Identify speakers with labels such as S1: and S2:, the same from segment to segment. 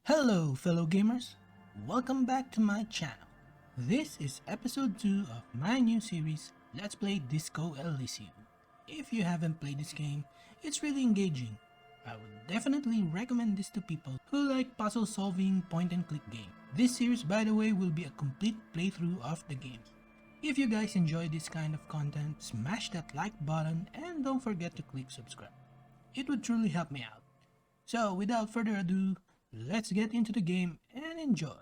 S1: Hello fellow gamers, welcome back to my channel. This is episode 2 of my new series, Let's Play Disco Elysium. If you haven't played this game, it's really engaging. I would definitely recommend this to people who like puzzle solving point and click game. This series, by the way, will be a complete playthrough of the game. If you guys enjoy this kind of content, smash that like button and don't forget to click subscribe. It would truly help me out. So without further ado, let's get into the game and enjoy.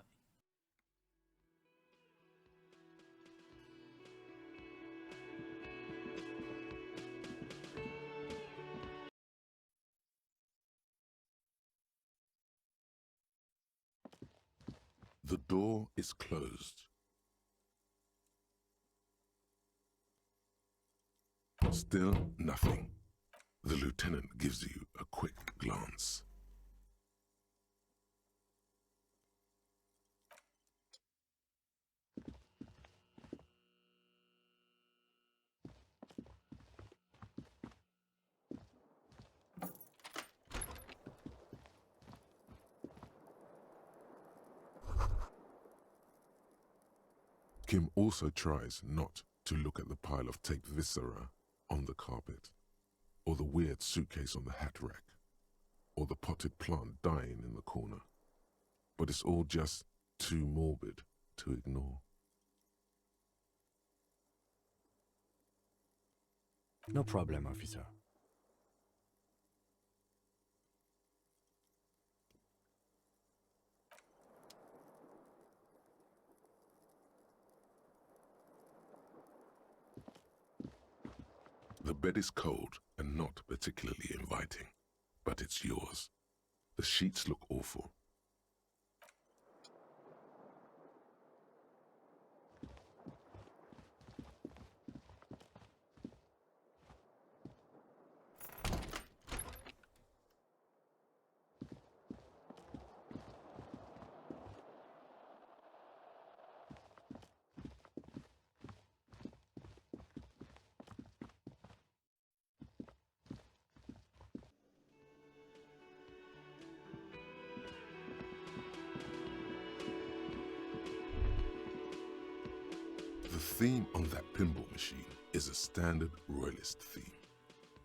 S2: The door is closed. Still nothing. The lieutenant gives you a quick glance. Kim also tries not to look at the pile of taped viscera on the carpet, or the weird suitcase on the hat rack, or the potted plant dying in the corner. But it's all just too morbid to ignore.
S3: No problem, officer.
S2: The bed is cold and not particularly inviting, but it's yours. The sheets look awful. The theme on that pinball machine is a standard royalist theme,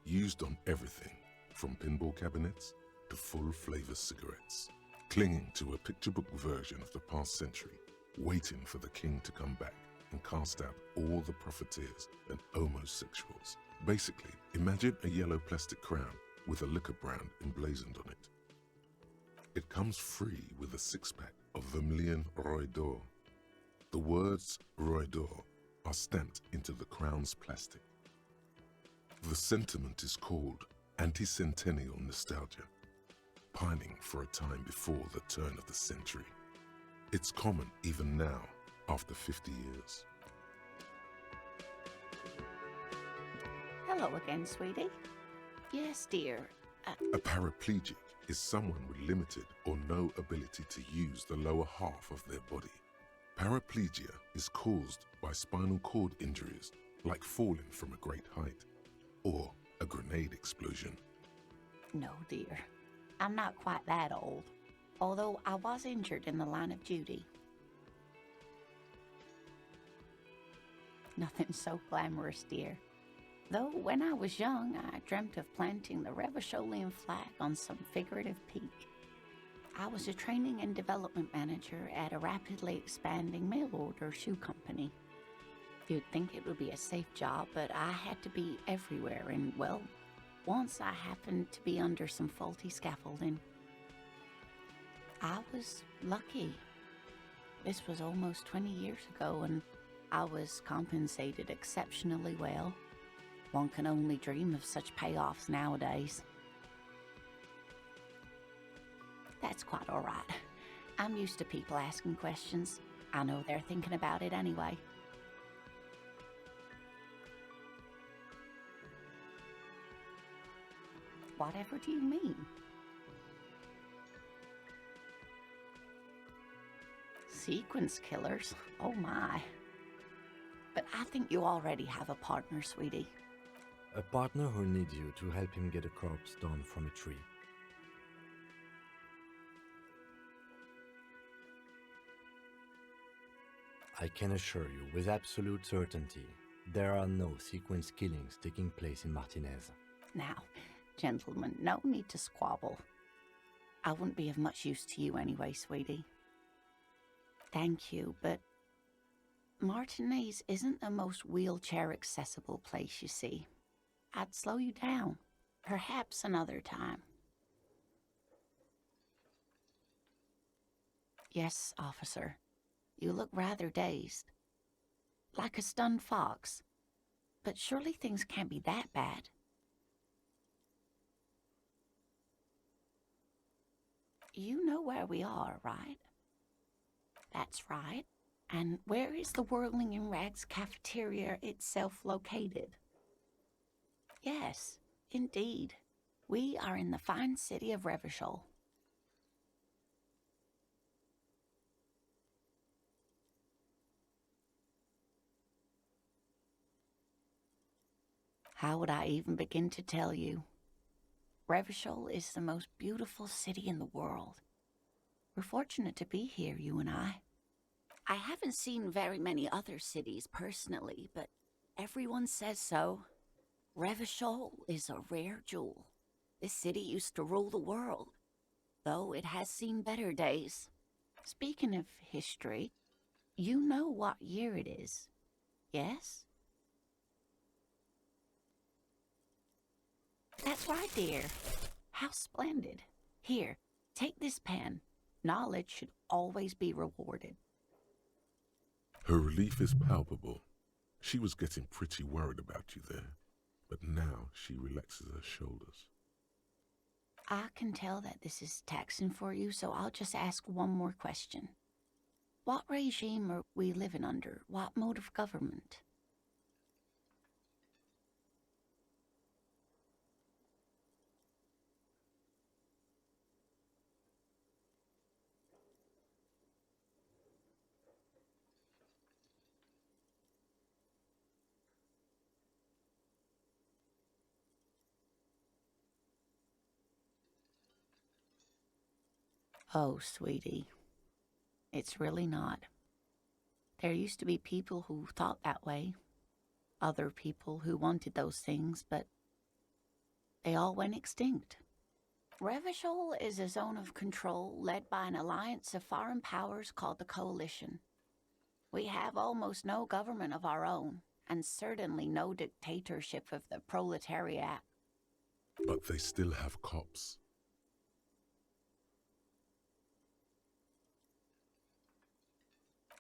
S2: used on everything from pinball cabinets to full-flavor cigarettes, clinging to a picture book version of the past century, waiting for the king to come back and cast out all the profiteers and homosexuals. Basically, imagine a yellow plastic crown with a liquor brand emblazoned on it. It comes free with a six-pack of Vermilion Roy d'Or. The words Roy d'Or are stamped into the crown's plastic. The sentiment is called anti-centennial nostalgia, pining for a time before the turn of the century. It's common even now, after 50 years.
S4: Hello again, sweetie. Yes, dear.
S2: A paraplegic is someone with limited or no ability to use the lower half of their body. Paraplegia is caused by spinal cord injuries like falling from a great height or a grenade explosion.
S4: No, dear. I'm not quite that old, although I was injured in the line of duty. Nothing so glamorous, dear. Though when I was young, I dreamt of planting the Revacholian flag on some figurative peak. I was a training and development manager at a rapidly expanding mail-order shoe company. You'd think it would be a safe job, but I had to be everywhere, and well, once I happened to be under some faulty scaffolding. I was lucky. This was almost 20 years ago, and I was compensated exceptionally well. One can only dream of such payoffs nowadays. That's quite all right. I'm used to people asking questions. I know they're thinking about it anyway. Whatever do you mean? Sequence killers? Oh my. But I think you already have a partner, sweetie.
S3: A partner who needs you to help him get a corpse down from a tree. I can assure you with absolute certainty, there are no sequence killings taking place in Martinez.
S4: Now, gentlemen, no need to squabble. I wouldn't be of much use to you anyway, sweetie. Thank you, but Martinez isn't the most wheelchair-accessible place, you see. I'd slow you down. Perhaps another time. Yes, officer. You look rather dazed. Like a stunned fox. But surely things can't be that bad. You know where we are, right? That's right. And where is the Whirling in Rags cafeteria itself located? Yes, indeed. We are in the fine city of Revachol. How would I even begin to tell you? Revachol is the most beautiful city in the world. We're fortunate to be here, you and I. I haven't seen very many other cities personally, but everyone says so. Revachol is a rare jewel. This city used to rule the world, though it has seen better days. Speaking of history, you know what year it is, yes? That's right, dear. How splendid. Here, take this pen. Knowledge should always be rewarded.
S2: Her relief is palpable. She was getting pretty worried about you there, but now she relaxes her shoulders.
S4: I can tell that this is taxing for you, so I'll just ask one more question. What regime are we living under? What mode of government? Oh, sweetie, it's really not. There used to be people who thought that way. Other people who wanted those things, but they all went extinct. Revachol is a zone of control led by an alliance of foreign powers called the Coalition. We have almost no government of our own, and certainly no dictatorship of the proletariat.
S2: But they still have cops.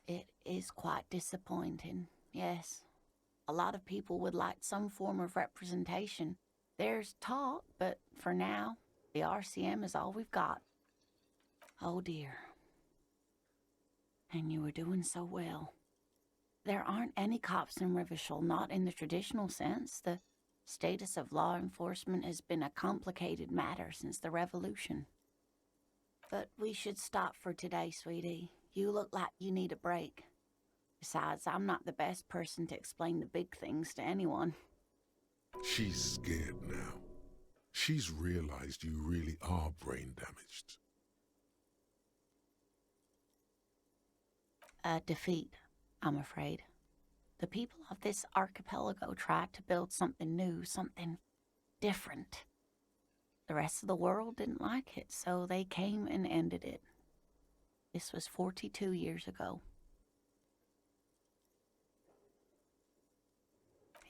S4: It is quite disappointing, yes. A lot of people would like some form of representation. There's talk, but for now, the RCM is all we've got. Oh dear. And you were doing so well. There aren't any cops in Revachol, not in the traditional sense. The status of law enforcement has been a complicated matter since the revolution. But we should stop for today, sweetie. You look like you need a break. Besides, I'm not the best person to explain the big things to anyone.
S2: She's scared now. She's realized you really are brain damaged.
S4: A defeat, I'm afraid. The people of this archipelago tried to build something new, something different. The rest of the world didn't like it, so they came and ended it. This was 42 years ago.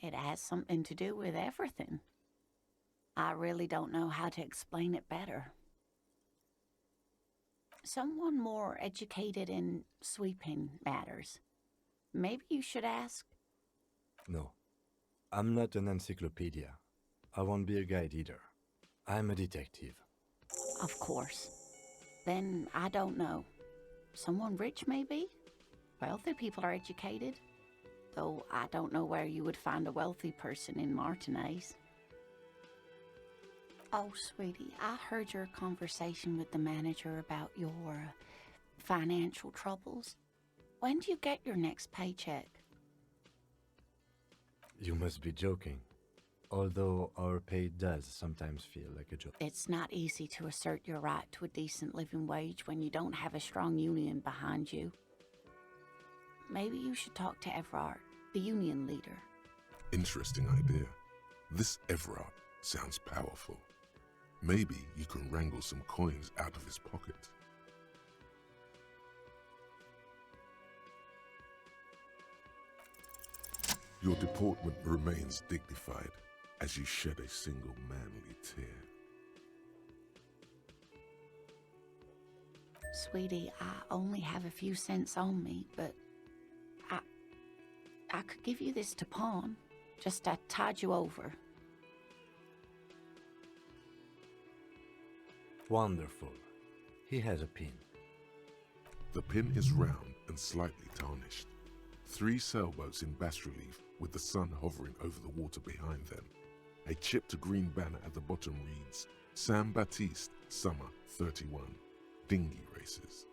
S4: It has something to do with everything. I really don't know how to explain it better. Someone more educated in sweeping matters. Maybe you should ask.
S3: No, I'm not an encyclopedia. I won't be a guide either. I'm a detective.
S4: Of course. Then I don't know. Someone rich, maybe? Wealthy people are educated. Though I don't know where you would find a wealthy person in Martinez. Oh, sweetie, I heard your conversation with the manager about your financial troubles. When do you get your next paycheck?
S3: You must be joking. Although our pay does sometimes feel like a joke.
S4: It's not easy to assert your right to a decent living wage when you don't have a strong union behind you. Maybe you should talk to Everard, the union leader.
S2: Interesting idea. This Everard sounds powerful. Maybe you can wrangle some coins out of his pocket. Your deportment remains dignified as you shed a single manly tear.
S4: Sweetie, I only have a few cents on me, but I could give you this to pawn. Just to tide you over.
S3: Wonderful. He has a pin.
S2: The pin is round and slightly tarnished. 3 sailboats in bas-relief with the sun hovering over the water behind them. A chipped green banner at the bottom reads, San Baptiste, Summer 31, Dinghy Races.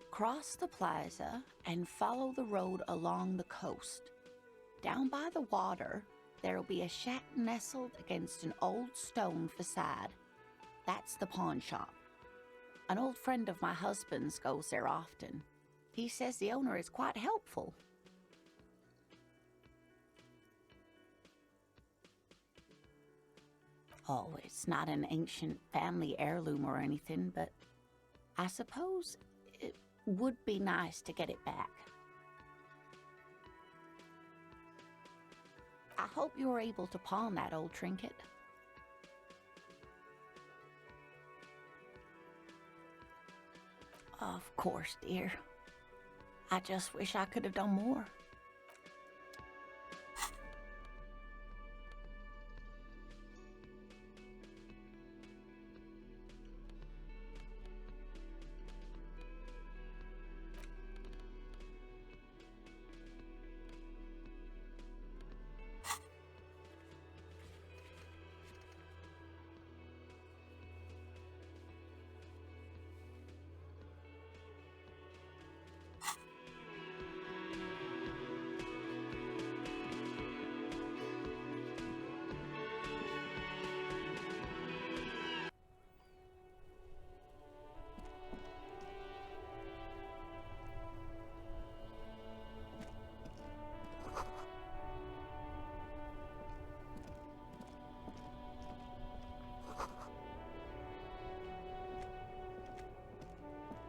S4: Cross the plaza and follow the road along the coast. Down by the water, there'll be a shack nestled against an old stone facade. That's the pawn shop. An old friend of my husband's goes there often. He says the owner is quite helpful. Oh, it's not an ancient family heirloom or anything, but I suppose it would be nice to get it back. I hope you're able to pawn that old trinket. Of course, dear. I just wish I could have done more.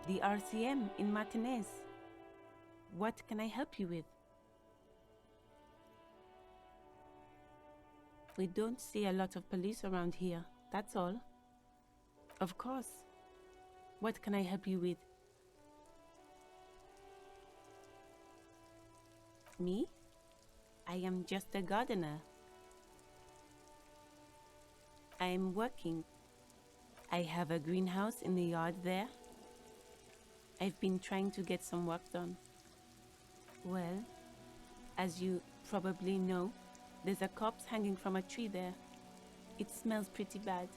S5: The RCM in Martinez. What can I help you with? We don't see a lot of police around here, that's all. Of course. What can I help you with? Me? I am just a gardener. I am working. I have a greenhouse in the yard there. I've been trying to get some work done. Well, as you probably know, there's a corpse hanging from a tree there. It smells pretty bad,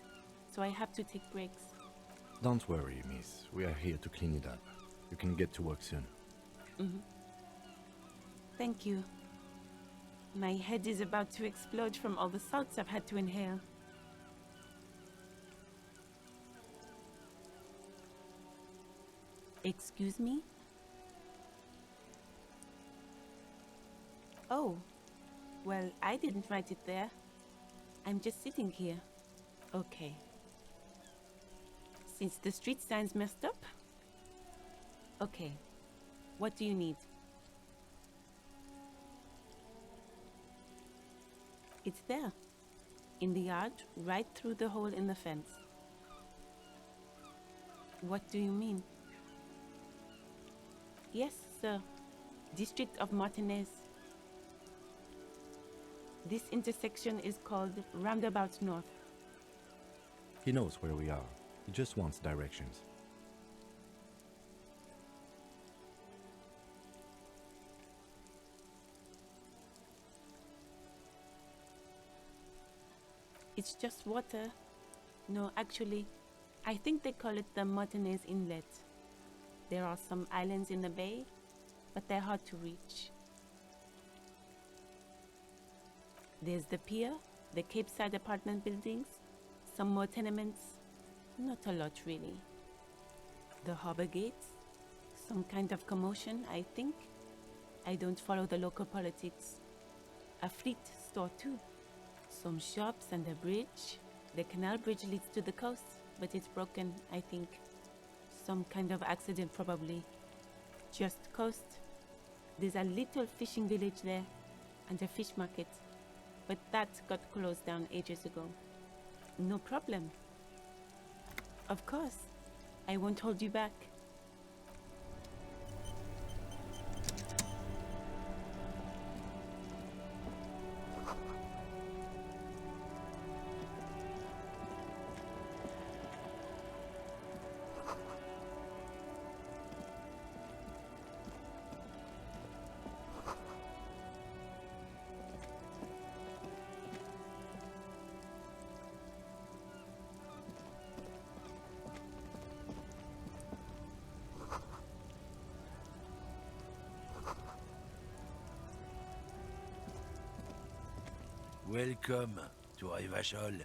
S5: so I have to take breaks.
S3: Don't worry, miss. We are here to clean it up. You can get to work soon.
S5: Thank you. My head is about to explode from all the salts I've had to inhale. Excuse me? Oh, well, I didn't write it there. I'm just sitting here. Okay. Since the street sign's messed up? Okay. What do you need? It's there. In the yard, right through the hole in the fence. What do you mean? Yes, sir. District of Martinez. This intersection is called Roundabout North.
S3: He knows where we are. He just wants directions.
S5: It's just water. No, actually, I think they call it the Martinez Inlet. There are some islands in the bay, but they're hard to reach. There's the pier, the Cape Side apartment buildings, some more tenements. Not a lot, really. The harbor gates? Some kind of commotion, I think. I don't follow the local politics. A fleet store, too. Some shops and a bridge. The canal bridge leads to the coast, but it's broken, I think. Some kind of accident, probably. Just coast. There's a little fishing village there, and a fish market. But that got closed down ages ago. No problem. Of course. I won't hold you back.
S6: Welcome to Revachol.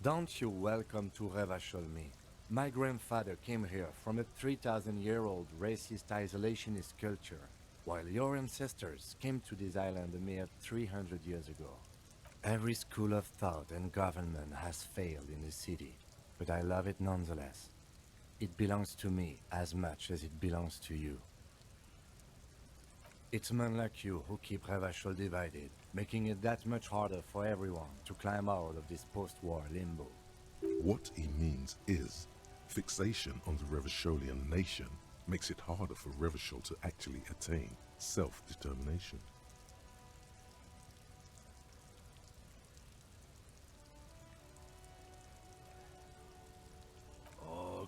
S3: Don't you welcome to Revachol me. My grandfather came here from a 3,000-year-old racist isolationist culture, while your ancestors came to this island a mere 300 years ago. Every school of thought and government has failed in the city, but I love it nonetheless. It belongs to me as much as it belongs to you. It's men like you who keep Revachol divided, making it that much harder for everyone to climb out of this post-war limbo.
S2: What he means is, fixation on the Revacholian nation makes it harder for Revachol to actually attain self-determination.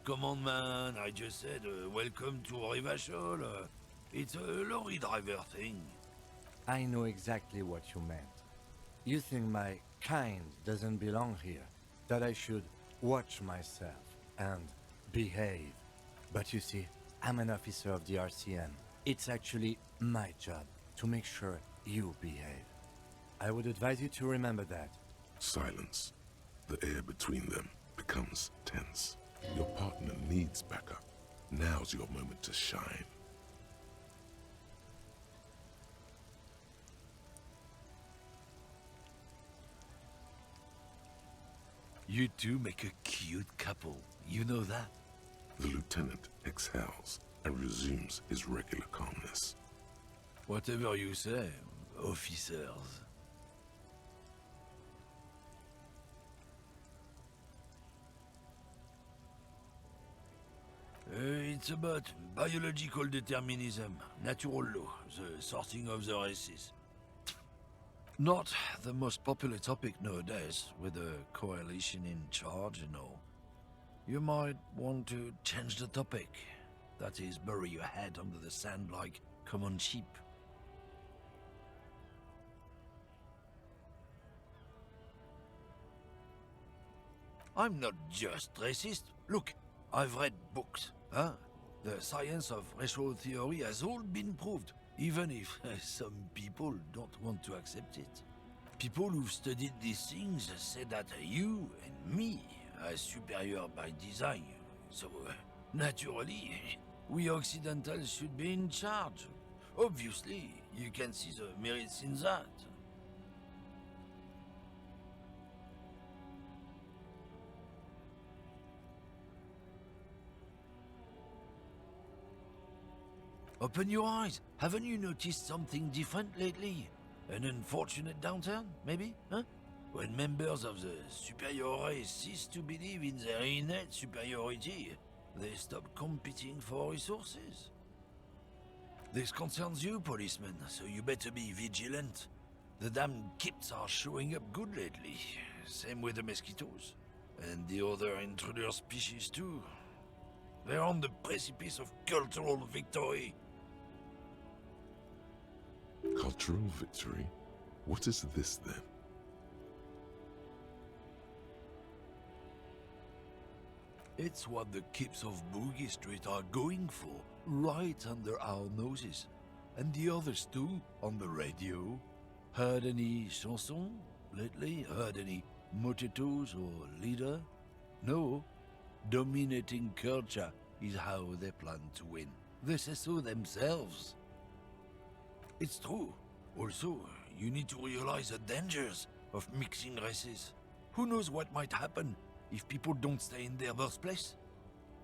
S6: Come on, man. I just said welcome to Revachol. It's a lorry driver thing.
S3: I know exactly what you meant. You think my kind doesn't belong here, that I should watch myself and behave. But you see, I'm an officer of the RCM. It's actually my job to make sure you behave. I would advise you to remember that.
S2: Silence. The air between them becomes tense. Your partner needs backup. Now's your moment to shine.
S6: You two make a cute couple. You know that?
S2: The lieutenant exhales and resumes his regular calmness.
S6: Whatever you say, officers. It's about biological determinism, natural law, the sorting of the races. Not the most popular topic nowadays, with the coalition in charge and all. You might want to change the topic. That is, bury your head under the sand like common sheep. I'm not just racist. Look, I've read books. Huh? The science of racial theory has all been proved, even if some people don't want to accept it. People who've studied these things say that you and me are superior by design. So, naturally, we Occidentals should be in charge. Obviously, you can see the merits in that. Open your eyes. Haven't you noticed something different lately? An unfortunate downturn, maybe? Huh? When members of the superior race cease to believe in their innate superiority, they stop competing for resources. This concerns you, policeman, so you better be vigilant. The damned kids are showing up good lately. Same with the mosquitoes. And the other intruder species too. They're on the precipice of cultural victory.
S2: Cultural victory? What is this then?
S6: It's what the kids of Boogie Street are going for, right under our noses. And the others too, on the radio. Heard any chansons lately? Heard any mojitos or leader? No. Dominating culture is how they plan to win. They say so themselves. It's true. Also, you need to realize the dangers of mixing races. Who knows what might happen if people don't stay in their birthplace?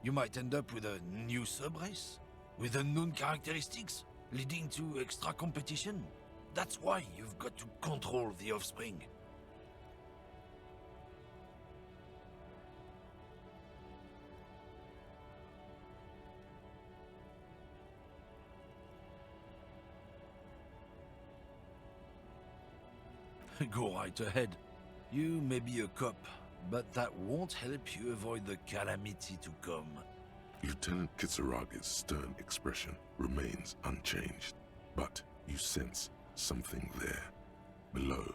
S6: You might end up with a new sub-race, with unknown characteristics, leading to extra competition. That's why you've got to control the offspring. Go right ahead. You may be a cop, but that won't help you avoid the calamity to come.
S2: Lieutenant Kitsuragi's stern expression remains unchanged, but you sense something there, below.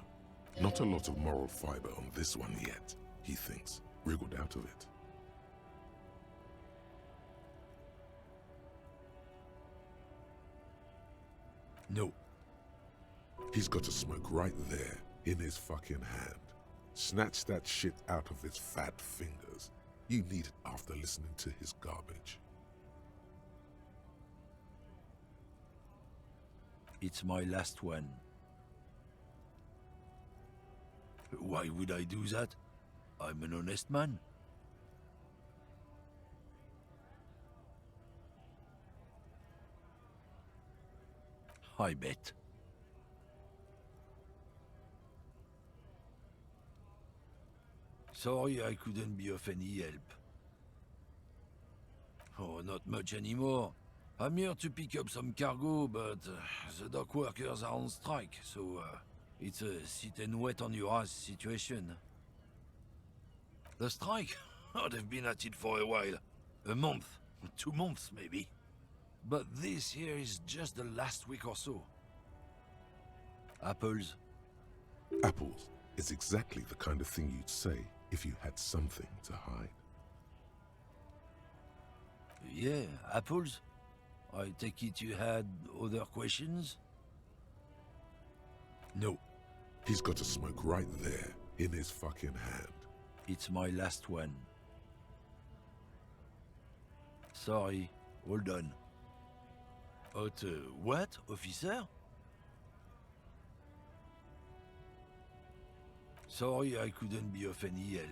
S2: Not a lot of moral fiber on this one yet, he thinks, wriggled out of it.
S6: No.
S2: He's got a smoke right there, in his fucking hand. Snatch that shit out of his fat fingers. You need it after listening to his garbage.
S6: It's my last one. Why would I do that? I'm an honest man. I bet. Sorry I couldn't be of any help. Oh, not much anymore. I'm here to pick up some cargo, but the dock workers are on strike, so it's a sit and wait on your ass situation. The strike? Oh, they've been at it for a while. A month, 2 months maybe. But this here is just the last week or so. Apples.
S2: Apples is exactly the kind of thing you'd say if you had something to hide.
S6: Yeah, apples. I take it you had other questions? No.
S2: He's got a smoke right there, in his fucking hand.
S6: It's my last one. Sorry, all done. What, officer? Sorry I couldn't be of any help.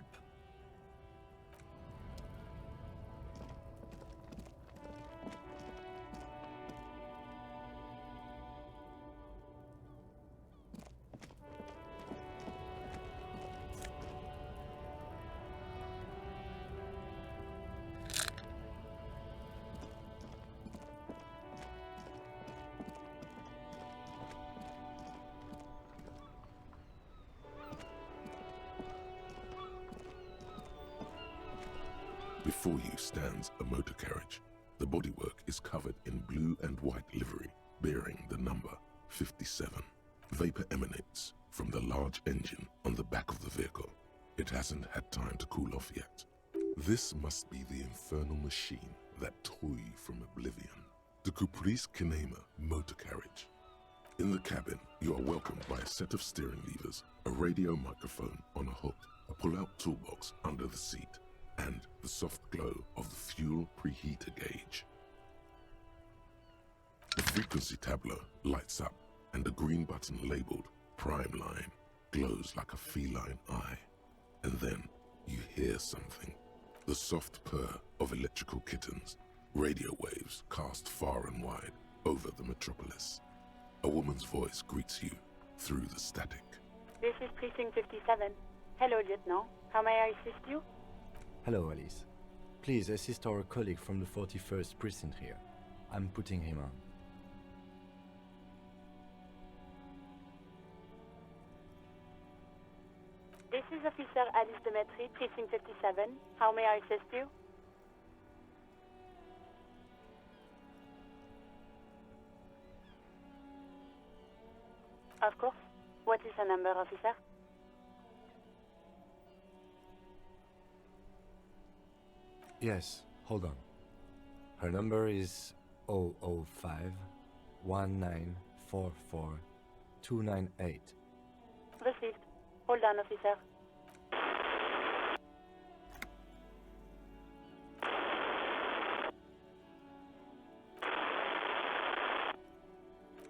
S2: Before you stands a motor carriage. The bodywork is covered in blue and white livery, bearing the number 57. Vapor emanates from the large engine on the back of the vehicle. It hasn't had time to cool off yet. This must be the infernal machine that tore you from oblivion. The Caprice Kinema motor carriage. In the cabin, you are welcomed by a set of steering levers, a radio microphone on a hook, a pull-out toolbox under the seat, and the soft glow of the fuel preheater gauge. The frequency tableau lights up, and a green button labeled Prime Line glows like a feline eye. And then you hear something. The soft purr of electrical kittens, radio waves cast far and wide over the metropolis. A woman's voice greets you through the static.
S7: This is Precinct 57. Hello, Lieutenant. How may I assist you?
S3: Hello, Alice. Please assist our colleague from the 41st precinct here. I'm putting him on.
S7: This is Officer Alice Demetri, Precinct 57. How may I assist you? Of course. What is the number, officer?
S3: Yes, hold on. Her number is 005 1944 298.
S7: Received. Hold on, officer.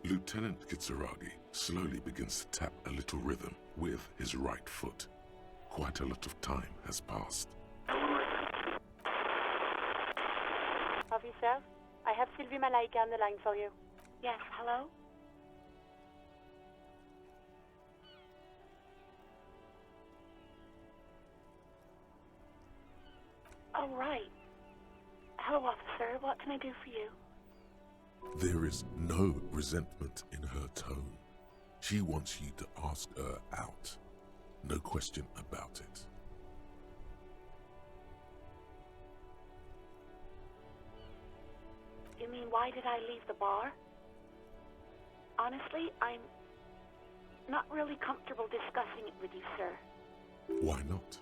S2: Lieutenant Kitsuragi slowly begins to tap a little rhythm with his right foot. Quite a lot of time has passed.
S7: Officer, I have Sylvie Malaika on the line for you. Yes, hello? Oh, right. Hello, officer. What can I do for you?
S2: There is no resentment in her tone. She wants you to ask her out. No question about it.
S7: You mean, why did I leave the bar? Honestly, I'm not really comfortable discussing it with you, sir.
S2: Why not?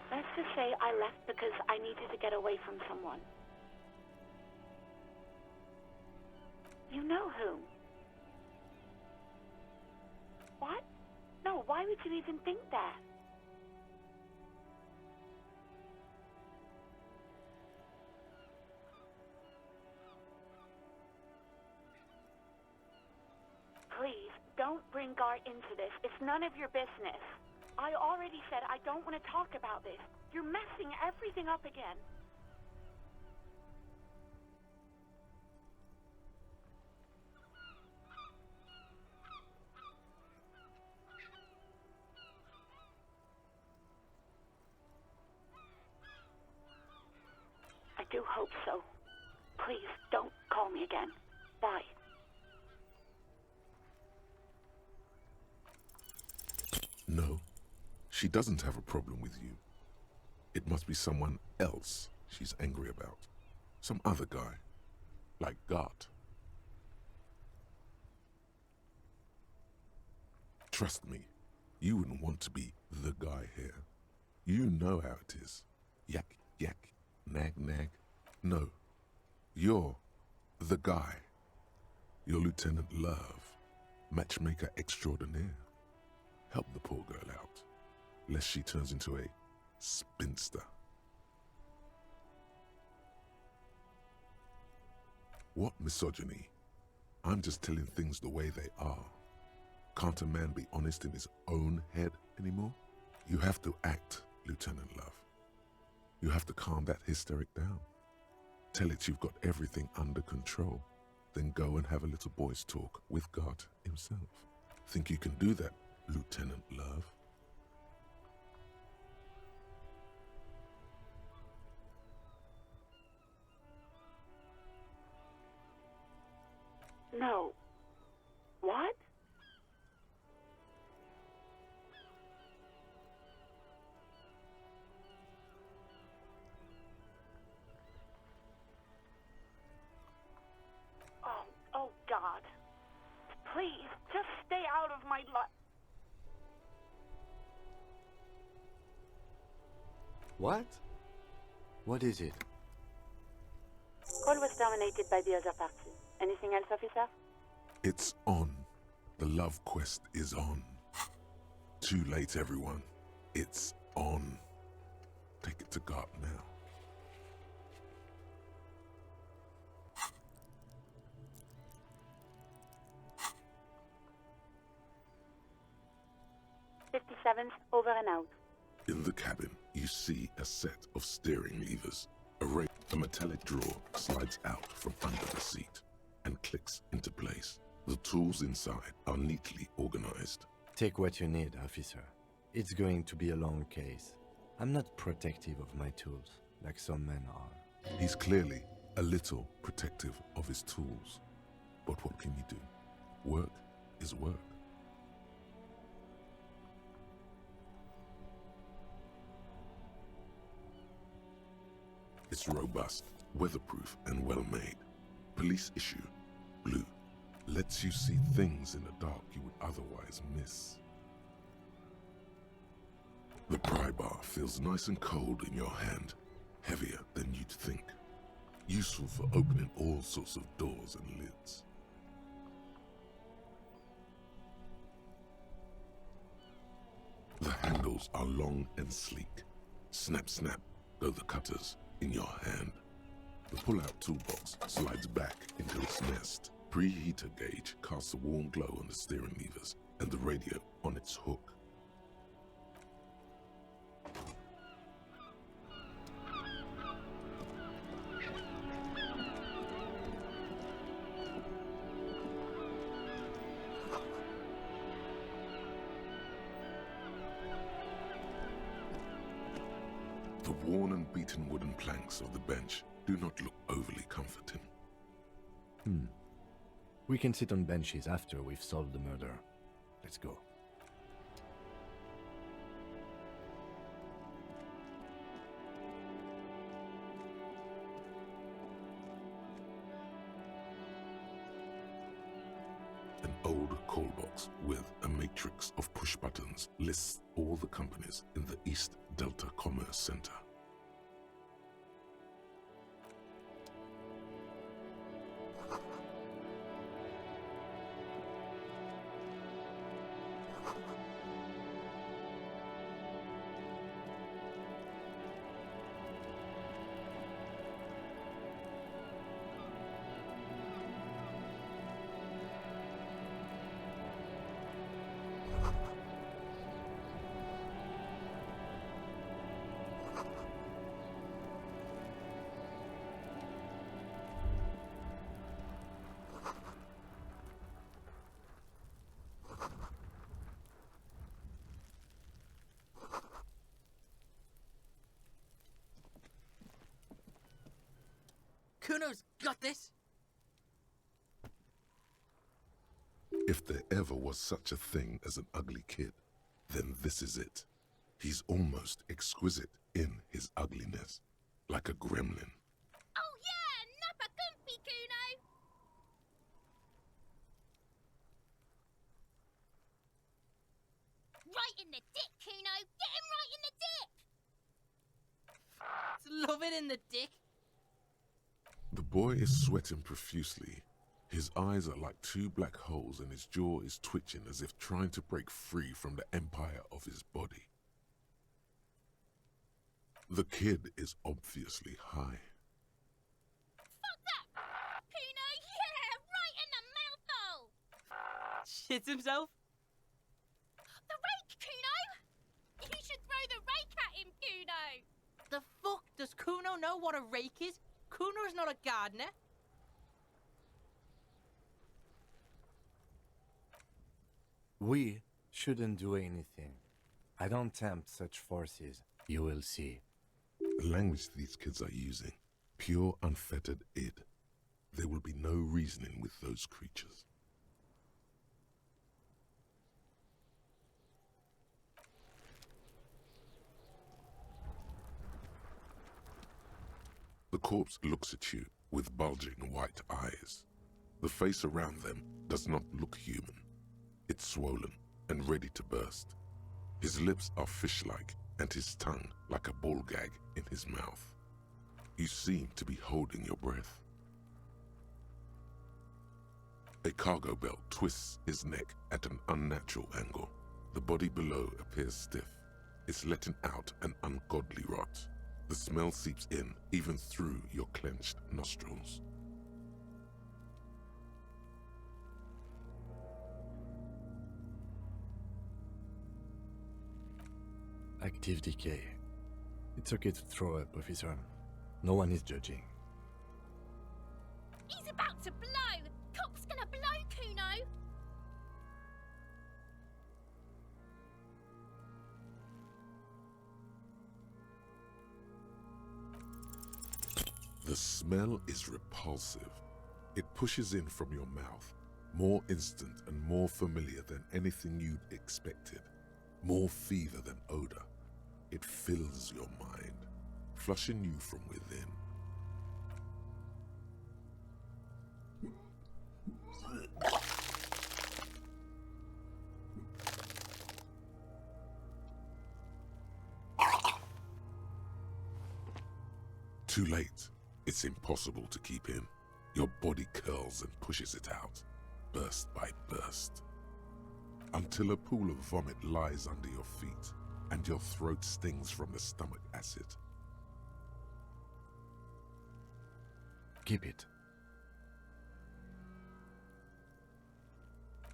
S7: Let's just say I left because I needed to get away from someone. You know whom? What? No, why would you even think that? Please, don't bring Gar into this. It's none of your business. I already said I don't want to talk about this. You're messing everything up again. I do hope so. Please, don't call me again. Bye.
S2: No, she doesn't have a problem with you. It must be someone else she's angry about. Some other guy. Like Gart. Trust me, you wouldn't want to be the guy here. You know how it is. Yak, yak, nag, nag. No, you're the guy. You're Lieutenant Love, matchmaker extraordinaire. Help the poor girl out, lest she turns into a spinster. What misogyny? I'm just telling things the way they are. Can't a man be honest in his own head anymore? You have to act, Lieutenant Love. You have to calm that hysteric down. Tell it you've got everything under control. Then go and have a little boys' talk with God himself. Think you can do that, Lieutenant Love?
S7: No. What? Oh God. Please, just stay out of my life.
S3: What? What is it?
S7: Call was terminated by the other party. Anything else, officer?
S2: It's on. The love quest is on. Too late, everyone. It's on. Take it to God now.
S7: '57's over and out.
S2: In the cabin, you see a set of steering levers. A metallic drawer slides out from under the seat and clicks into place. The tools inside are neatly organized.
S3: Take what you need, officer. It's going to be a long case. I'm not protective of my tools, like some men are.
S2: He's clearly a little protective of his tools. But what can you do? Work is work. It's robust, weatherproof, and well-made. Police issue, blue lets you see things in the dark you would otherwise miss. The pry bar feels nice and cold in your hand, heavier than you'd think. Useful for opening all sorts of doors and lids. The handles are long and sleek. Snap, snap go the cutters in your hand. The pull-out toolbox slides back into its nest. Preheater gauge casts a warm glow on the steering levers and the radio on its hook. The worn and beaten wooden planks of the bench do not look overly comforting.
S3: We can sit on benches after we've solved the murder. Let's go.
S2: An old call box with a matrix of push buttons lists all the companies in the East Delta Commerce Center.
S8: Kuno's got this!
S2: If there ever was such a thing as an ugly kid, then this is it. He's almost exquisite in his ugliness, like a gremlin.
S9: Oh yeah, nappa gumpy, Kuno! Right in the dick, Kuno! Get him right in the dick!
S8: It's loving in the dick.
S2: The boy is sweating profusely. His eyes are like two black holes and his jaw is twitching as if trying to break free from the empire of his body. The kid is obviously high.
S9: Fuck that! Kuno, yeah! Right in the mouthhole!
S8: Shits himself.
S9: The rake, Kuno! You should throw the rake at him, Kuno!
S8: The fuck? Does Kuno know what a rake is? Kuno's not a gardener.
S3: We shouldn't do anything. I don't tempt such forces. You will see.
S2: The language these kids are using, pure unfettered id. There will be no reasoning with those creatures. The corpse looks at you with bulging white eyes. The face around them does not look human. It's swollen and ready to burst. His lips are fish-like and his tongue like a ball gag in his mouth. You seem to be holding your breath. A cargo belt twists his neck at an unnatural angle. The body below appears stiff. It's letting out an ungodly rot. The smell seeps in, even through your clenched nostrils.
S3: Active decay. It's okay to throw up, officer. No one is judging.
S9: He's about to blow! Cop's gonna blow, Kuno!
S2: The smell is repulsive. It pushes in from your mouth, more instant and more familiar than anything you'd expected, more fever than odor. It fills your mind, flushing you from within. Too late. It's impossible to keep in. Your body curls and pushes it out, burst by burst, until a pool of vomit lies under your feet and your throat stings from the stomach acid.
S3: Keep it.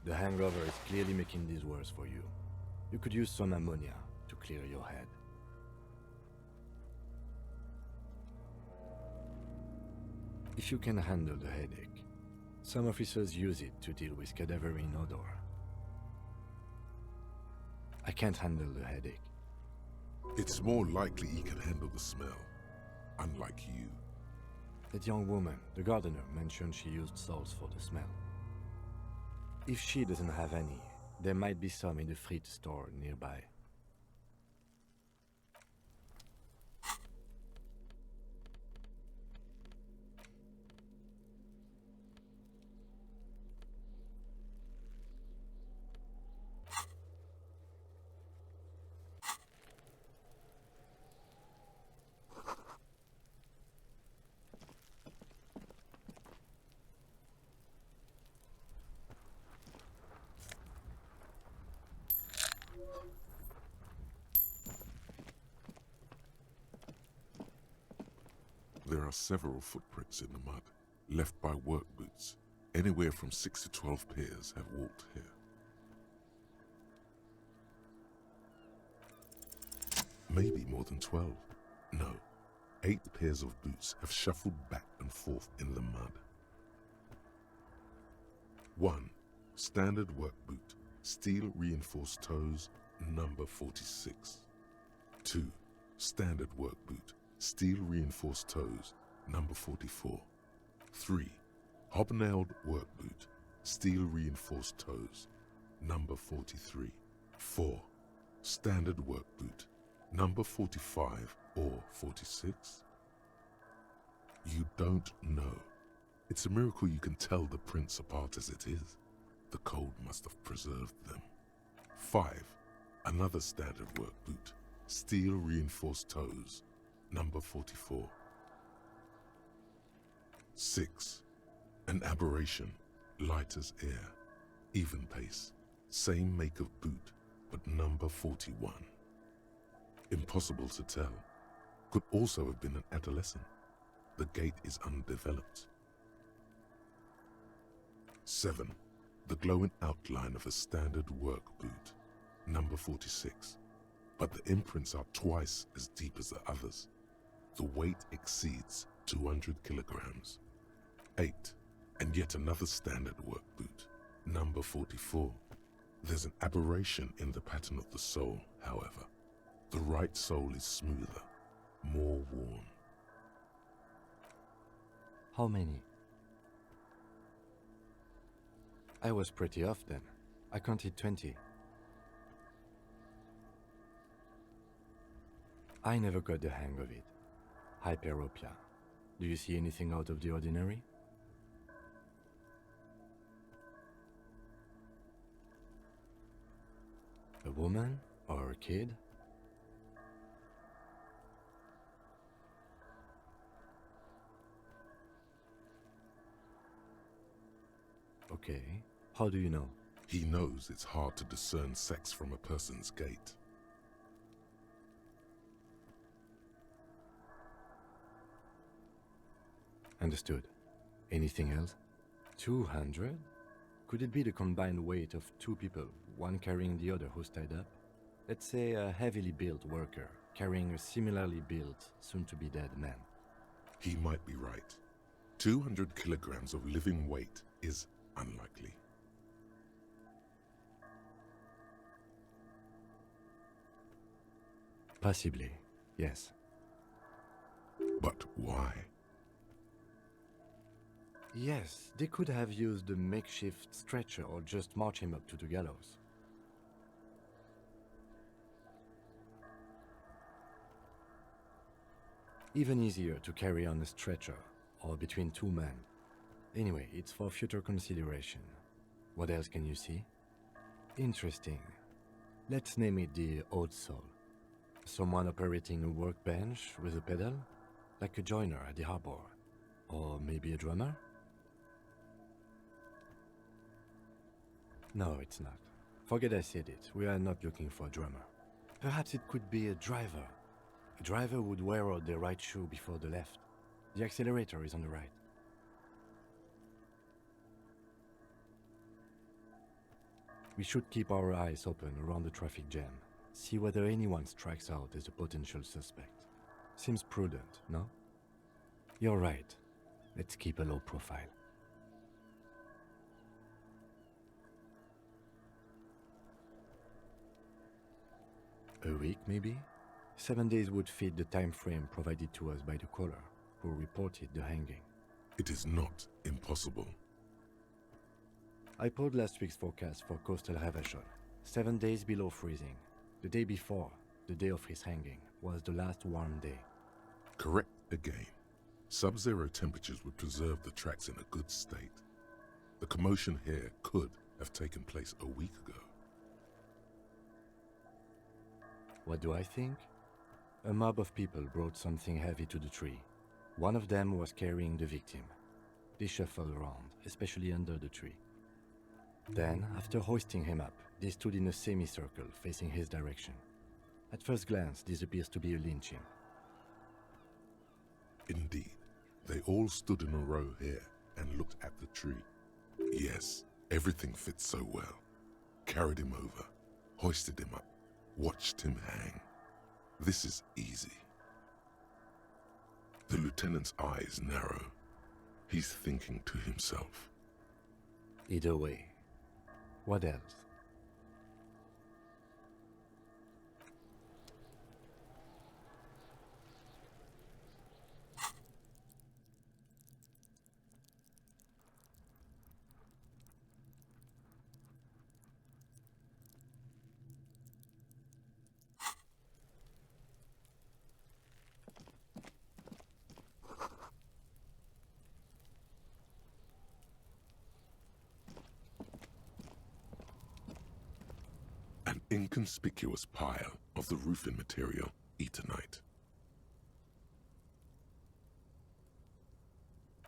S3: The hangover is clearly making this worse for you. You could use some ammonia to clear your head. If you can handle the headache, some officers use it to deal with cadaverine odor. I can't handle the headache.
S2: It's more likely he can handle the smell, unlike you.
S3: That young woman, the gardener, mentioned she used salts for the smell. If she doesn't have any, there might be some in the fruit store nearby.
S2: There are several footprints in the mud, left by work boots. Anywhere from 6 to 12 pairs have walked here. Maybe more than 12. No, 8 pairs of boots have shuffled back and forth in the mud. 1. Standard work boot, steel reinforced toes, number 46. 2. Standard work boot, steel reinforced toes, number 44. 3. Hobnailed work boot, steel reinforced toes, number 43. 4. Standard work boot, number 45 or 46. You don't know. It's a miracle you can tell the prints apart as it is. The cold must have preserved them. 5. Another standard work boot, steel reinforced toes, number 44. 6. An aberration, light as air, even pace, same make of boot, but number 41. Impossible to tell. Could also have been an adolescent. The gait is undeveloped. 7. The glowing outline of a standard work boot, number 46. But the imprints are twice as deep as the others. The weight exceeds 200 kilograms. 8. And yet another standard work boot, number 44. There's an aberration in the pattern of the sole, however. The right sole is smoother, more worn.
S3: How many? I was pretty off then. I counted 20. I never got the hang of it. Hyperopia. Do you see anything out of the ordinary? A woman or a kid? Okay, how do you know?
S2: He knows it's hard to discern sex from a person's gait.
S3: Understood. Anything else? 200? Could it be the combined weight of 2 people, one carrying the other who's tied up? Let's say a heavily built worker carrying a similarly built, soon-to-be-dead man.
S2: He might be right. 200 kilograms of living weight is unlikely.
S3: Possibly, yes.
S2: But why?
S3: Yes, they could have used a makeshift stretcher or just march him up to the gallows. Even easier to carry on a stretcher, or between 2 men. Anyway, it's for future consideration. What else can you see? Interesting. Let's name it the odd soul. Someone operating a workbench with a pedal? like a joiner at the harbor. Or maybe a drummer? No, it's not. Forget I said it. We are not looking for a drummer. Perhaps it could be a driver. A driver would wear out the right shoe before the left. The accelerator is on the right. We should keep our eyes open around the traffic jam. See whether anyone strikes out as a potential suspect. Seems prudent, no? You're right. Let's keep a low profile. A week, maybe? 7 days would fit the time frame provided to us by the caller, who reported the hanging.
S2: It is not impossible.
S3: I pulled last week's forecast for coastal Ravachol. 7 days below freezing. The day before, the day of his hanging, was the last warm day.
S2: Correct again. Sub-zero temperatures would preserve the tracks in a good state. The commotion here could have taken place a week ago.
S3: What do I think? A mob of people brought something heavy to the tree. One of them was carrying the victim. They shuffled around, especially under the tree. Then, after hoisting him up, they stood in a semicircle facing his direction. At first glance, this appears to be a lynching.
S2: Indeed, they all stood in a row here and looked at the tree. Yes, everything fits so well. Carried him over, hoisted him up, watched him hang. This is easy. The lieutenant's eyes narrow. He's thinking to himself.
S3: Either way. What else?
S2: An inconspicuous pile of the roofing material, Eternite.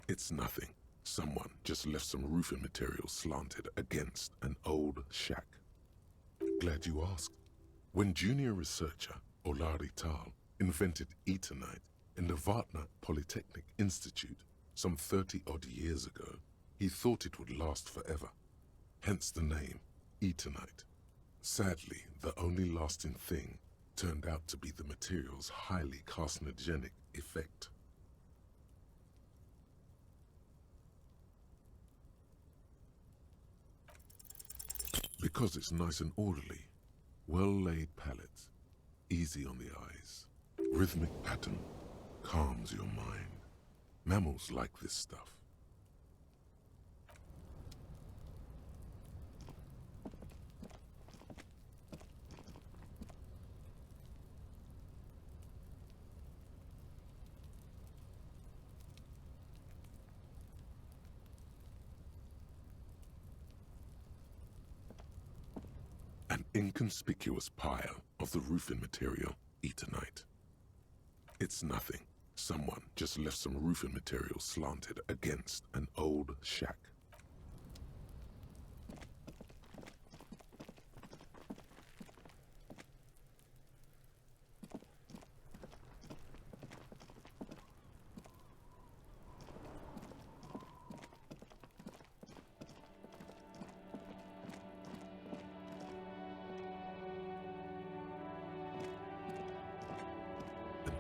S2: It's nothing. Someone just left some roofing material slanted against an old shack. Glad you asked. When junior researcher Olari Tal invented Eternite in the Vartna Polytechnic Institute some 30-odd years ago, he thought it would last forever. Hence the name, Eternite. Sadly, the only lasting thing turned out to be the material's highly carcinogenic effect. Because it's nice and orderly, well-laid palettes, easy on the eyes, rhythmic pattern, calms your mind. Mammals like this stuff. An inconspicuous pile of the roofing material, Eternite. It's nothing. Someone just left some roofing material slanted against an old shack.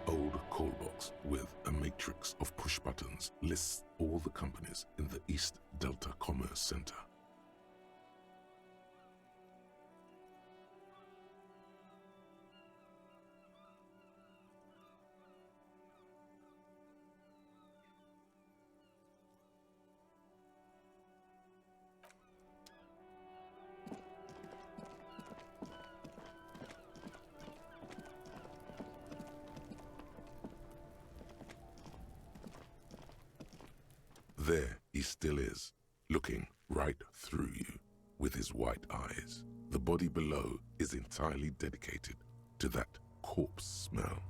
S2: Old call box with a matrix of push buttons lists all the companies in the East Delta Commerce Center. There he still is, looking right through you with his white eyes. The body below is entirely dedicated to that corpse smell.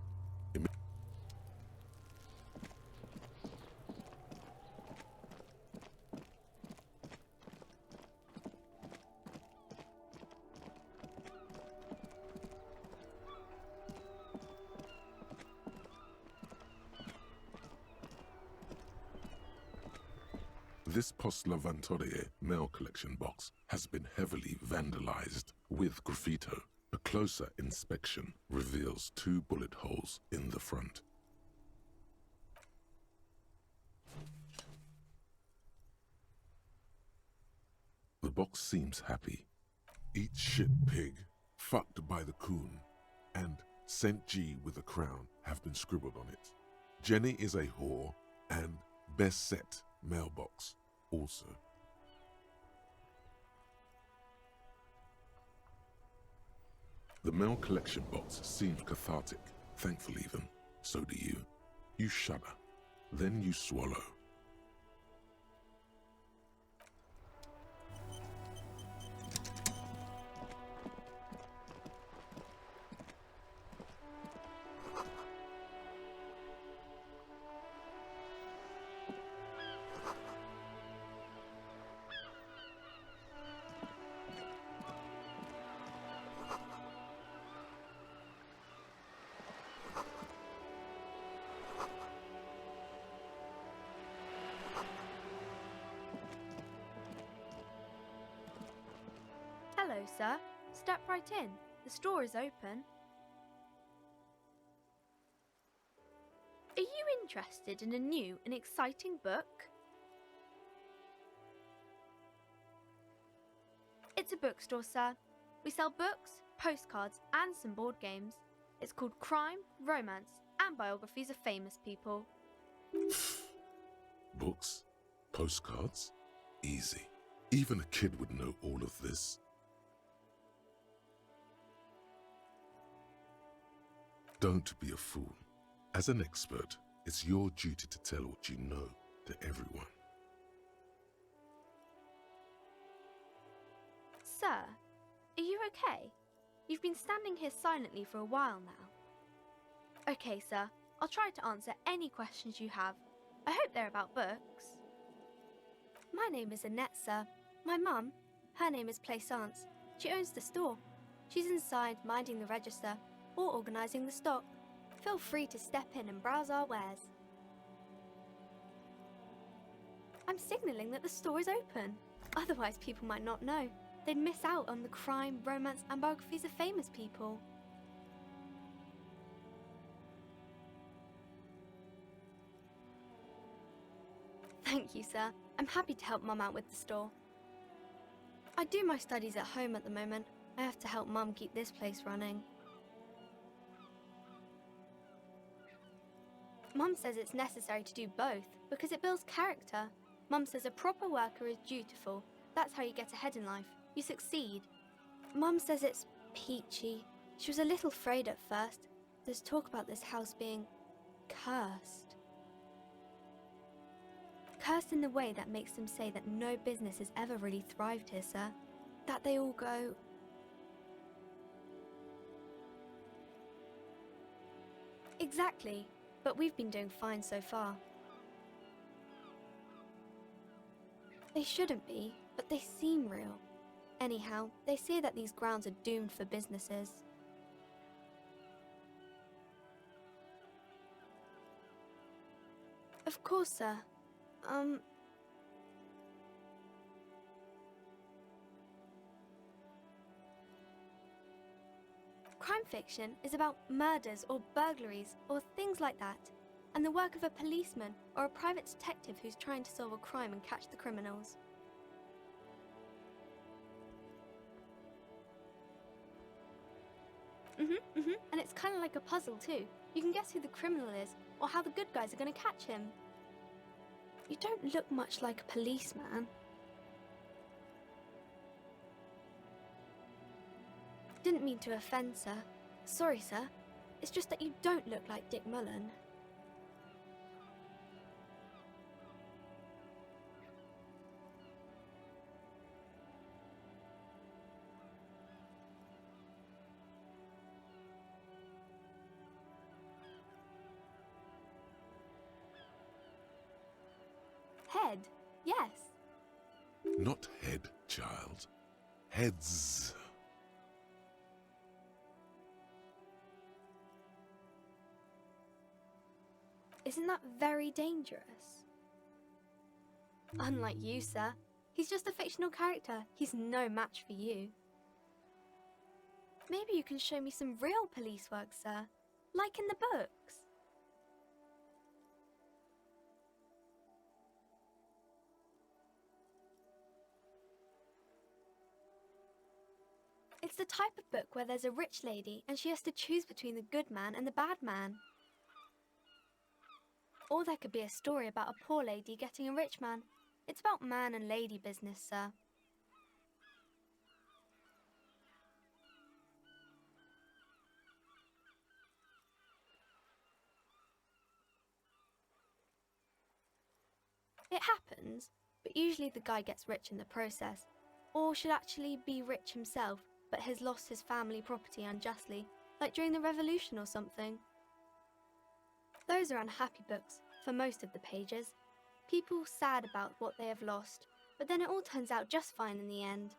S2: This Post Lavantorie mail collection box has been heavily vandalized with graffito. A closer inspection reveals 2 bullet holes in the front. The box seems happy. Eat shit pig, fucked by the coon, and St. G with a crown have been scribbled on it. Jenny is a whore, and best set mailbox also. The mail collection box seems cathartic, thankful even. So do you. You shudder, then you swallow.
S10: Hello, sir. Step right in. The store is open. Are you interested in a new and exciting book? It's a bookstore, sir. We sell books, postcards, and some board games. It's called Crime, Romance, and Biographies of Famous People.
S2: Books? Postcards? Easy. Even a kid would know all of this. Don't be a fool. As an expert, it's your duty to tell what you know to everyone.
S10: Sir, are you okay? You've been standing here silently for a while now. Okay, sir. I'll try to answer any questions you have. I hope they're about books. My name is Annette, sir. My mum, her name is Plaisance. She owns the store. She's inside minding the register or organising the stock. Feel free to step in and browse our wares. I'm signalling that the store is open. Otherwise, people might not know. They'd miss out on the crime, romance, and biographies of famous people. Thank you, sir. I'm happy to help Mum out with the store. I do my studies at home at the moment. I have to help Mum keep this place running. Mum says it's necessary to do both because it builds character. Mum says a proper worker is dutiful. That's how you get ahead in life. You succeed. Mum says it's peachy. She was a little afraid at first. There's talk about this house being cursed. Cursed in the way that makes them say that no business has ever really thrived here, sir. That they all go... Exactly. But we've been doing fine so far. They shouldn't be, but they seem real. Anyhow, they say that these grounds are doomed for businesses. Of course, sir. Crime fiction is about murders or burglaries or things like that, and the work of a policeman or a private detective who's trying to solve a crime and catch the criminals. And it's kind of like a puzzle too. You can guess who the criminal is or how the good guys are going to catch him. You don't look much like a policeman. Didn't mean to offend, sir. Sorry, sir. It's just that you don't look like Dick Mullen. Head, yes.
S2: Not head, child. Heads.
S10: Isn't that very dangerous? Unlike you, sir. He's just a fictional character. He's no match for you. Maybe you can show me some real police work, sir. Like in the books. It's the type of book where there's a rich lady and she has to choose between the good man and the bad man. Or there could be a story about a poor lady getting a rich man. It's about man and lady business, sir. It happens, but usually the guy gets rich in the process, or should actually be rich himself, but has lost his family property unjustly, like during the revolution or something. Those are unhappy books, for most of the pages. People sad about what they have lost, but then it all turns out just fine in the end.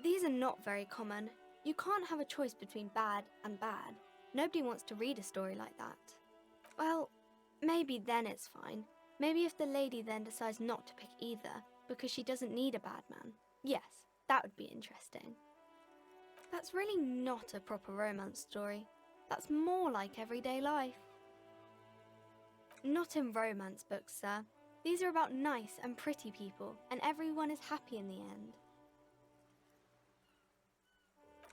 S10: These are not very common. You can't have a choice between bad and bad. Nobody wants to read a story like that. Well, maybe then it's fine. Maybe if the lady then decides not to pick either, because she doesn't need a bad man. Yes, that would be interesting. That's really not a proper romance story. That's more like everyday life. Not in romance books, sir. These are about nice and pretty people, and everyone is happy in the end.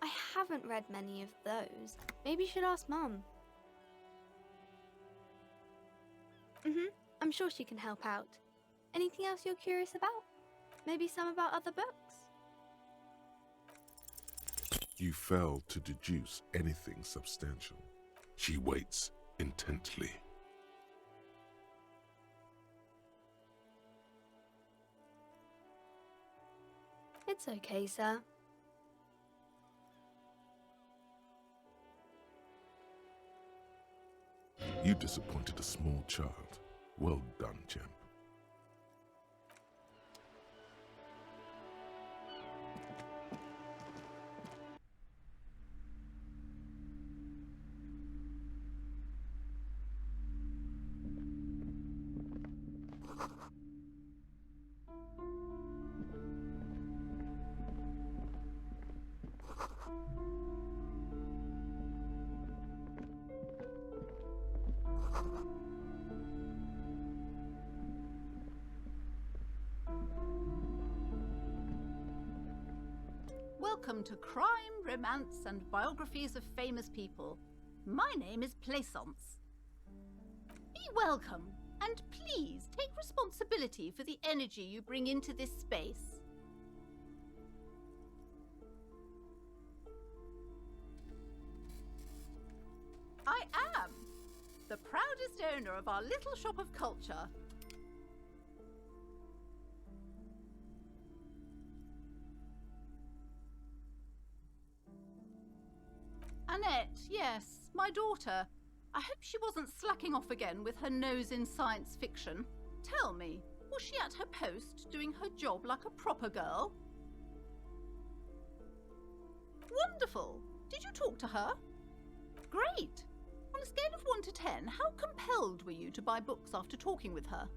S10: I haven't read many of those. Maybe you should ask Mum. I'm sure she can help out. Anything else you're curious about? Maybe some about other books?
S2: You fail to deduce anything substantial. She waits intently.
S10: It's okay, sir.
S2: You disappointed a small child. Well done, champ.
S8: Welcome to Crime, Romance, and Biographies of Famous People. My name is Plaisance. Be welcome, and please take responsibility for the energy you bring into this space. I am the proudest owner of our little shop of culture. Annette, yes, my daughter. I hope she wasn't slacking off again with her nose in science fiction. Tell me, was she at her post doing her job like a proper girl? Wonderful! Did you talk to her? Great! On a scale of 1 to 10, how compelled were you to buy books after talking with her?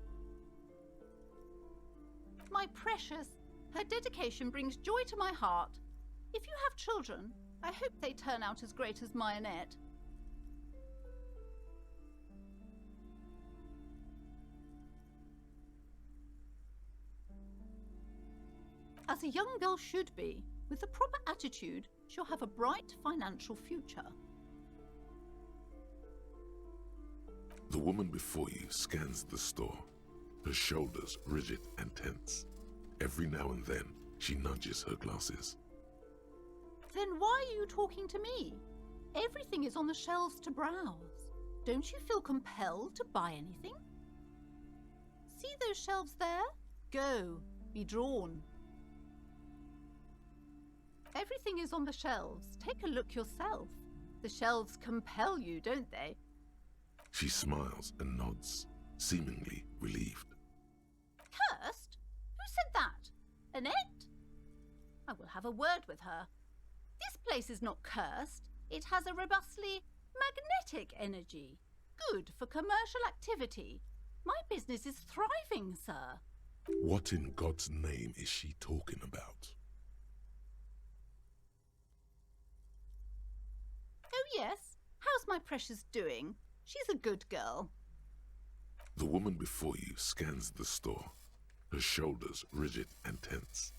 S8: My precious, her dedication brings joy to my heart. If you have children, I hope they turn out as great as my Annette. As a young girl should be, with the proper attitude, she'll have a bright financial future.
S2: The woman before you scans the store, her shoulders rigid and tense. Every now and then, she nudges her glasses.
S8: Then why are you talking to me? Everything is on the shelves to browse. Don't you feel compelled to buy anything? See those shelves there? Go, be drawn. Everything is on the shelves. Take a look yourself. The shelves compel you, don't they?
S2: She smiles and nods, seemingly relieved.
S8: Cursed? Who said that? Annette? I will have a word with her. This place is not cursed. It has a robustly magnetic energy. Good for commercial activity. My business is thriving, sir.
S2: What in God's name is she talking about?
S8: Oh, yes. How's my precious doing? She's a good girl.
S2: The woman before you scans the store, her shoulders rigid and tense.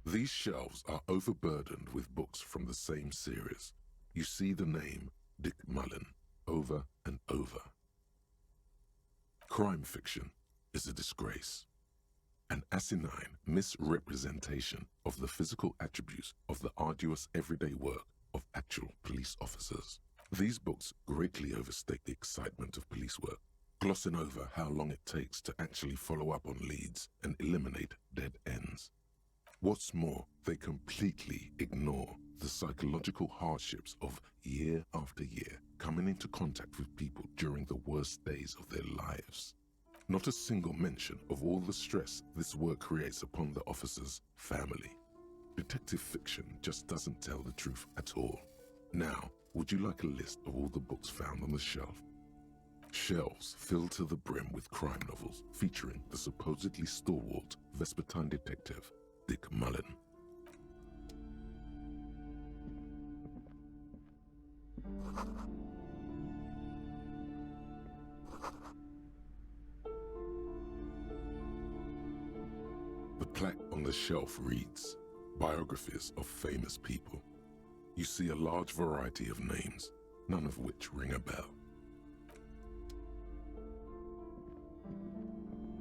S2: These shelves are overburdened with books from the same series. You see the name Dick Mullen over and over. Crime fiction is a disgrace, an asinine misrepresentation of the physical attributes of the arduous everyday work of actual police officers. These books greatly overstate the excitement of police work, glossing over how long it takes to actually follow up on leads and eliminate dead ends. What's more, they completely ignore the psychological hardships of year after year coming into contact with people during the worst days of their lives. Not a single mention of all the stress this work creates upon the officer's family. Detective fiction just doesn't tell the truth at all. Now, would you like a list of all the books found on the shelf? Shelves filled to the brim with crime novels featuring the supposedly stalwart Vespertine detective, Dick Mullen. The plaque on the shelf reads, Biographies of Famous People. You see a large variety of names, none of which ring a bell.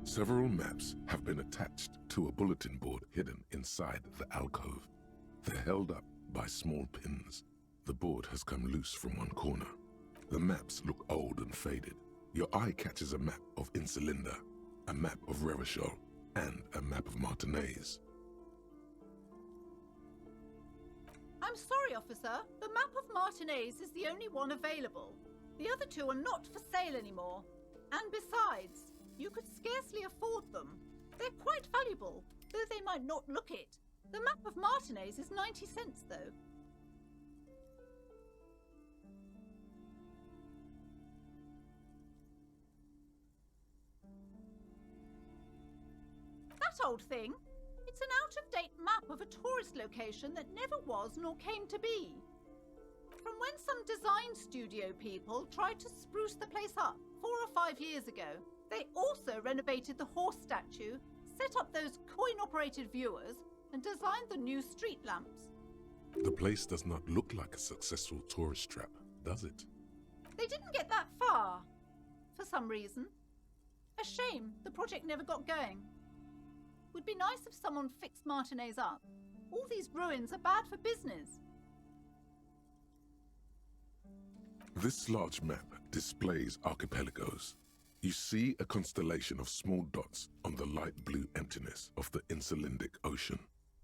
S2: Several maps have been attached to a bulletin board hidden inside the alcove. They're held up by small pins. The board has come loose from one corner. The maps look old and faded. Your eye catches a map of Insulinda, a map of Revachol, and a map of Martinez.
S8: I'm sorry, officer. The map of Martinez is the only one available. The other two are not for sale anymore. And besides, you could scarcely afford them. They're quite valuable, though they might not look it. The map of Martinez is 90 cents, though. That old thing? It's an out-of-date map of a tourist location that never was nor came to be. From when some design studio people tried to spruce the place up 4 or 5 years ago. They also renovated the horse statue, set up those coin-operated viewers, and designed the new street lamps.
S2: The place does not look like a successful tourist trap, does it?
S8: They didn't get that far, for some reason. A shame the project never got going. Would be nice if someone fixed Martinez up. All these ruins are bad for business.
S2: This large map displays archipelagos. You see a constellation of small dots on the light blue emptiness of the Insulindic Ocean.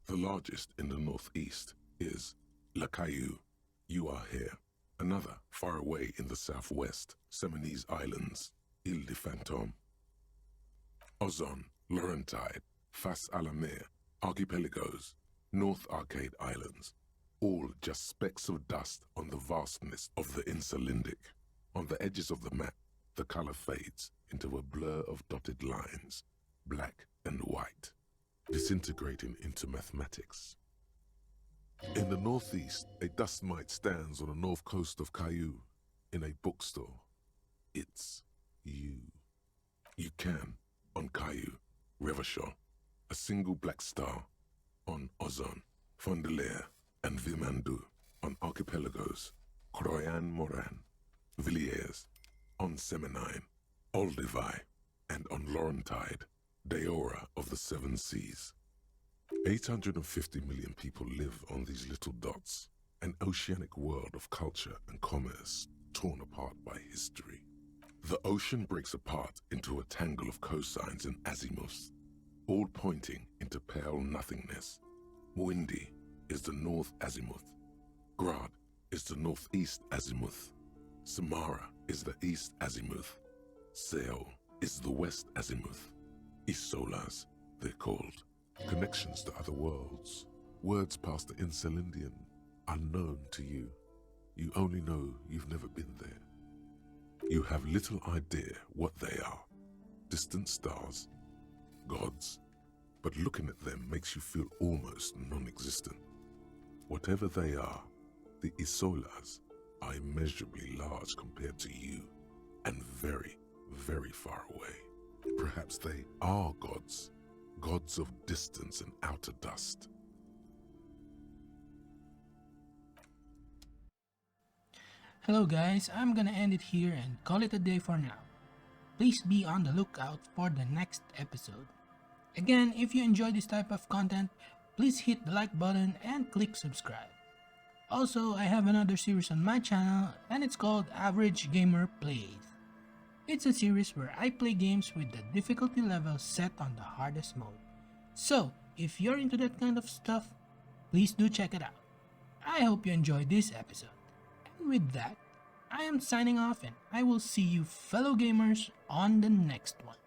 S2: The largest in the northeast is La Caillou. You are here. Another far away in the southwest, Seminese Islands, Ile de Fantôme. Ozon, Laurentide, Fas à la Mer, Archipelagos, North Arcade Islands, all just specks of dust on the vastness of the Insulindic. On the edges of the map, the color fades into a blur of dotted lines, black and white, disintegrating into mathematics. In the northeast, a dust mite stands on the north coast of Caillou in a bookstore. It's you. You can, on Caillou, Revachol, a single black star, on Ozon, Fondelier, and Vilmandu, on archipelagos, Croyan Moran, Villiers, on Seminine, Olduvai, and on Laurentide, Deora of the Seven Seas. 850 million people live on these little dots, an oceanic world of culture and commerce torn apart by history. The ocean breaks apart into a tangle of cosines and azimuths, all pointing into pale nothingness. Windy is the north azimuth. Grad is the northeast azimuth. Samara is the east azimuth. Seol is the west azimuth. Isolas, they're called. Connections to other worlds. Words past the Insulindian, unknown to you. You only know you've never been there. You have little idea what they are. Distant stars, gods, but looking at them makes you feel almost non-existent. Whatever they are, the Isolas are immeasurably large compared to you, and very, very far away. Perhaps they are gods, gods of distance and outer dust.
S1: Hello guys, I'm gonna end it here and call it a day for now. Please be on the lookout for the next episode. Again, if you enjoy this type of content, please hit the like button and click subscribe. Also, I have another series on my channel and it's called Average Gamer Plays. It's a series where I play games with the difficulty level set on the hardest mode. So, if you're into that kind of stuff, please do check it out. I hope you enjoyed this episode. And with that, I am signing off and I will see you fellow gamers on the next one.